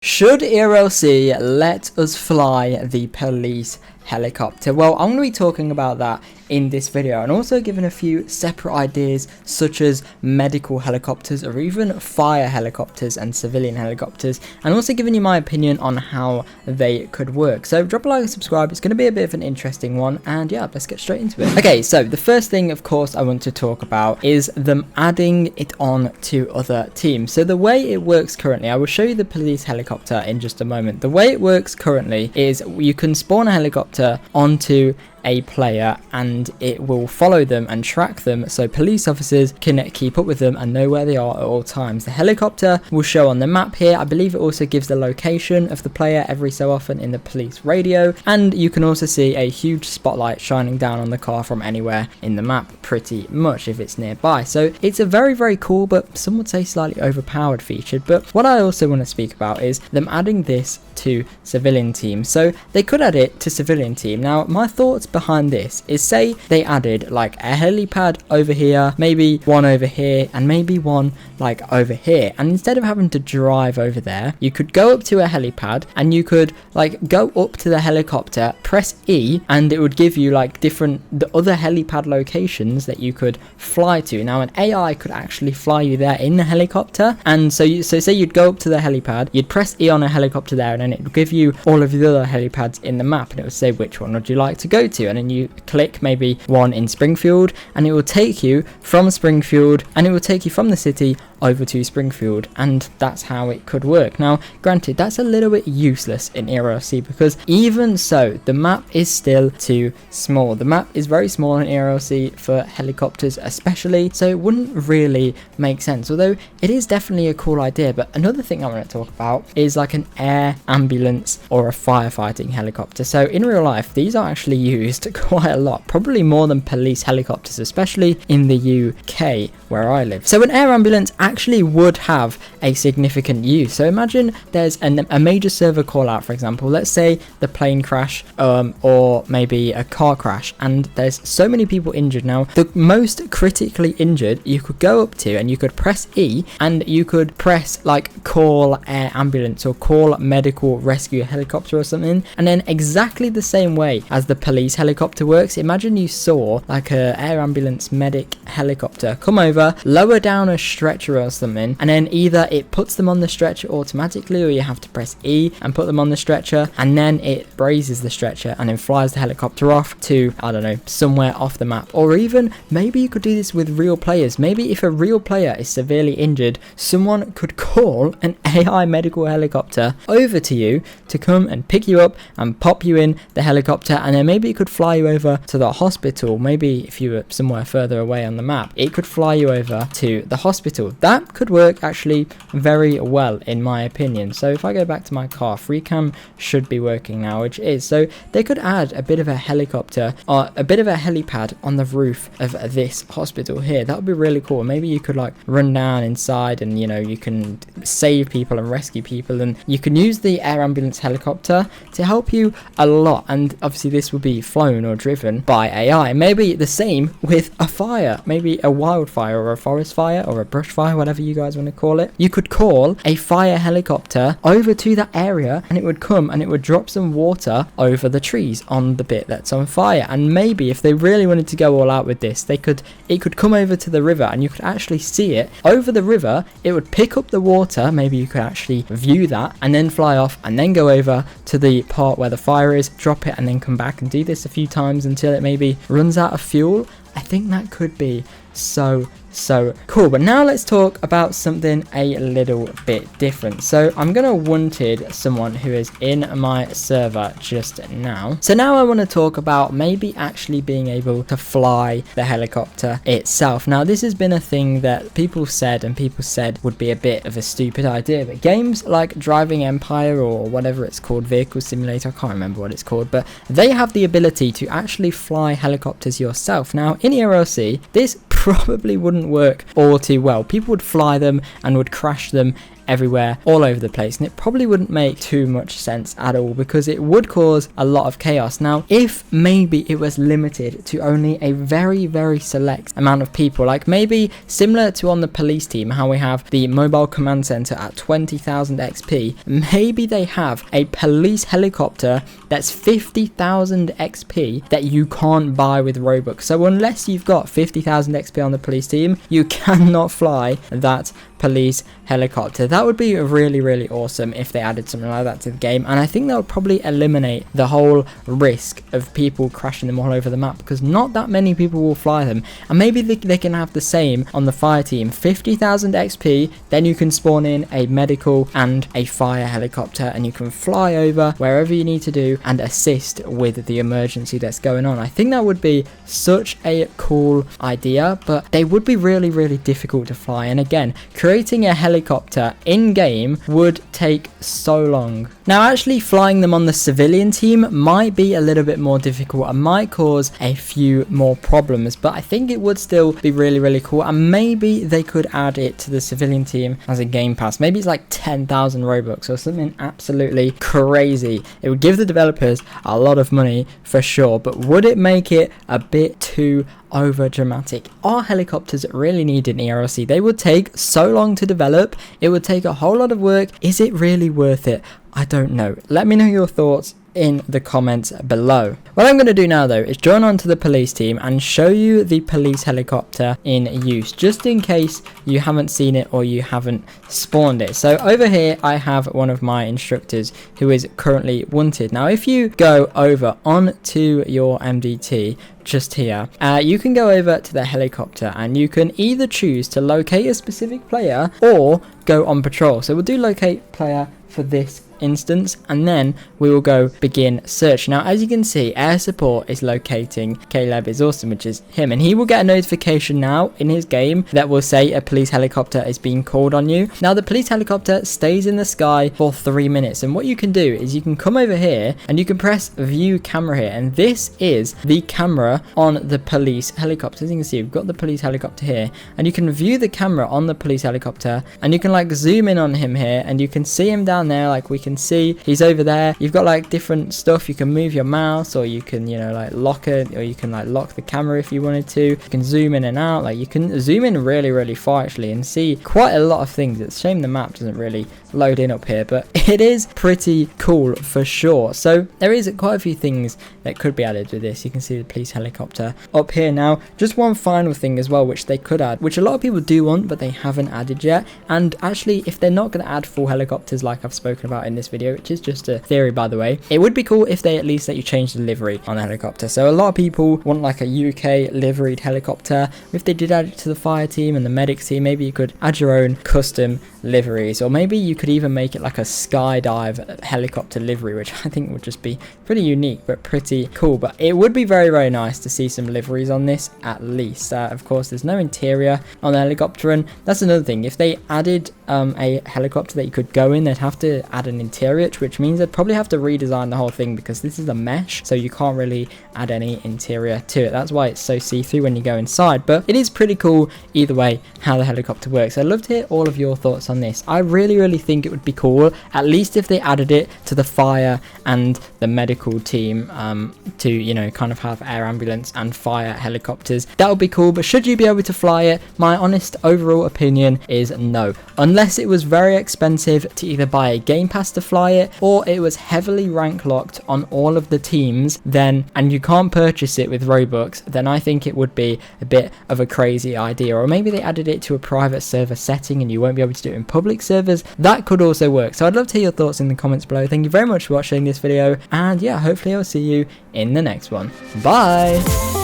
Should ERLC let us fly the police helicopter? Well, I'm going to be talking about that in this video, and also giving a few separate ideas such as medical helicopters or even fire helicopters and civilian helicopters, and also giving you my opinion on how they could work. So drop a like and subscribe. It's going to be a bit of an interesting one, and yeah, let's get straight into it. Okay, so the first thing of course I want to talk about is them adding it on to other teams. So the way it works currently, I will show you the police helicopter in just a moment. The way it works currently is you can spawn a helicopter onto a player and it will follow them and track them, so police officers can keep up with them and know where they are at all times. The helicopter will show on the map here. I believe it also gives the location of the player every so often in the police radio, and you can also see a huge spotlight shining down on the car from anywhere in the map pretty much if it's nearby. So it's a very cool, but some would say slightly overpowered feature. But what I also want to speak about is them adding this to civilian team. So they could add it to civilian team. Now my thoughts behind this is, say they added like a helipad over here, maybe one over here, and maybe one like over here, and instead of having to drive over there, you could go up to a helipad and you could like go up to the helicopter, press E, and it would give you like the other helipad locations that you could fly to. Now an AI could actually fly you there in the helicopter, and so say you'd go up to the helipad, you'd press E on a helicopter there, and then it would give you all of the other helipads in the map, and it would say which one would you like to go to, and then you click maybe one in Springfield, and it will take you from Springfield, and it will take you from the city over to Springfield, and that's how it could work. Now granted, that's a little bit useless in ERLC because even so the map is still too small. The map is very small in ERLC for helicopters especially, so it wouldn't really make sense, although it is definitely a cool idea. But another thing I want to talk about is like an air ambulance or a firefighting helicopter. So in real life these are actually used quite a lot, probably more than police helicopters, especially in the UK where I live. So an air ambulance actually would have a significant use. So imagine there's a major server call out, for example, let's say the plane crash or maybe a car crash, and there's so many people injured. Now the most critically injured you could go up to and you could press E, and you could press like call air ambulance or call medical rescue helicopter or something, and then exactly the same way as the police helicopter works, imagine you saw like a air ambulance medic helicopter come over, lower down a stretcher or something, and then either it puts them on the stretcher automatically, or you have to press E and put them on the stretcher, and then it braces the stretcher and then flies the helicopter off to, I don't know, somewhere off the map. Or even maybe you could do this with real players. Maybe if a real player is severely injured, someone could call an AI medical helicopter over to you to come and pick you up and pop you in the helicopter, and then maybe it could fly you over to the hospital. Maybe if you were somewhere further away on the map, it could fly you over to the hospital. That could work actually very well in my opinion. So if I go back to my car, free cam should be working now, which is. So they could add a bit of a helicopter or a bit of a helipad on the roof of this hospital here. That would be really cool. Maybe you could like run down inside and, you know, you can save people and rescue people, and you can use the air ambulance helicopter to help you a lot. And obviously this will be flown or driven by AI. Maybe the same with a fire, maybe a wildfire or a forest fire or a brush fire, whatever you guys want to call it. You could call a fire helicopter over to that area, and it would come and it would drop some water over the trees on the bit that's on fire. And maybe if they really wanted to go all out with this, it could come over to the river, and you could actually see it over the river. It would pick up the water, maybe you could actually view that, and then fly off and then go over to the part where the fire is, drop it, and then come back and do this a few times until it maybe runs out of fuel. I think that could be so cool. But now let's talk about something a little bit different. So I'm gonna wanted someone who is in my server just now. So now I want to talk about maybe actually being able to fly the helicopter itself. Now this has been a thing that people said would be a bit of a stupid idea, but games like Driving Empire or whatever it's called, Vehicle Simulator, I can't remember what it's called, but they have the ability to actually fly helicopters yourself. Now in ERLC this probably wouldn't work all too well. People would fly them and would crash them everywhere, all over the place, and it probably wouldn't make too much sense at all because it would cause a lot of chaos. Now, if maybe it was limited to only a very select amount of people, like maybe similar to on the police team, how we have the mobile command center at 20,000 XP, maybe they have a police helicopter that's 50,000 XP that you can't buy with Robux. So unless you've got 50,000 XP on the police team, you cannot fly that police helicopter. That would be really awesome if they added something like that to the game, and I think that would probably eliminate the whole risk of people crashing them all over the map, because not that many people will fly them. And maybe they can have the same on the fire team, 50,000 XP, then you can spawn in a medical and a fire helicopter, and you can fly over wherever you need to do and assist with the emergency that's going on. I think that would be such a cool idea, but they would be really difficult to fly. And again, creating a helicopter in game would take so long. Now, actually flying them on the civilian team might be a little bit more difficult and might cause a few more problems, but I think it would still be really cool. And maybe they could add it to the civilian team as a game pass. Maybe it's like 10,000 Robux or something absolutely crazy. It would give the developers a lot of money for sure, but would it make it a bit too over dramatic? Are helicopters really needed in ERLC? They would take so long to develop, it would take a whole lot of work. Is it really worth it? I don't know. Let me know your thoughts in the comments below. What I'm going to do now though is join on to the police team and show you the police helicopter in use, just in case you haven't seen it or you haven't spawned it. So over here I have one of my instructors who is currently wanted. Now if you go over onto your MDT just here, you can go over to the helicopter and you can either choose to locate a specific player or go on patrol. So we'll do locate player for this instance, and then we will go begin search. Now as you can see, air support is locating Caleb is awesome, which is him, and he will get a notification now in his game that will say a police helicopter is being called on you. Now the police helicopter stays in the sky for 3 minutes, and what you can do is you can come over here and you can press view camera here, and this is the camera on the police helicopter. As you can see, we've got the police helicopter here, and you can view the camera on the police helicopter, and you can like zoom in on him here, and you can see him down there. Like we can see he's over there. You've got like different stuff. You can move your mouse, or you can, you know, like lock it, or you can like lock the camera if you wanted to. You can zoom in and out. Like you can zoom in really far actually and see quite a lot of things. It's a shame the map doesn't really load in up here, but it is pretty cool for sure. So there is quite a few things that could be added with this. You can see the police helicopter up here. Now just one final thing as well which they could add, which a lot of people do want but they haven't added yet, and actually if they're not going to add full helicopters like I've spoken about in this video, which is just a theory by the way, it would be cool if they at least let you change the livery on the helicopter. So a lot of people want like a UK liveried helicopter. If they did add it to the fire team and the medic team, maybe you could add your own custom liveries, or maybe you could even make it like a skydive helicopter livery, which I think would just be pretty unique but pretty cool. But it would be very nice to see some liveries on this at least. Of course there's no interior on the helicopter, and that's another thing. If they added a helicopter that you could go in, they'd have to add an interior, which means they'd probably have to redesign the whole thing, because this is a mesh, so you can't really add any interior to it. That's why it's so see-through when you go inside. But it is pretty cool either way how the helicopter works. I'd love to hear all of your thoughts on this. I really think it would be cool, at least if they added it to the fire and the medical team, to, you know, kind of have air ambulance and fire helicopters. That would be cool, but should you be able to fly it? My honest overall opinion is no, unless it was very expensive to either buy a game pass to fly it, or it was heavily rank locked on all of the teams, then, and you can't purchase it with Robux, then I think it would be a bit of a crazy idea. Or maybe they added it to a private server setting and you won't be able to do it in public servers. That could also work. So I'd love to hear your thoughts in the comments below. Thank you very much for watching this video, and yeah, hopefully I'll see you in the next one. Bye.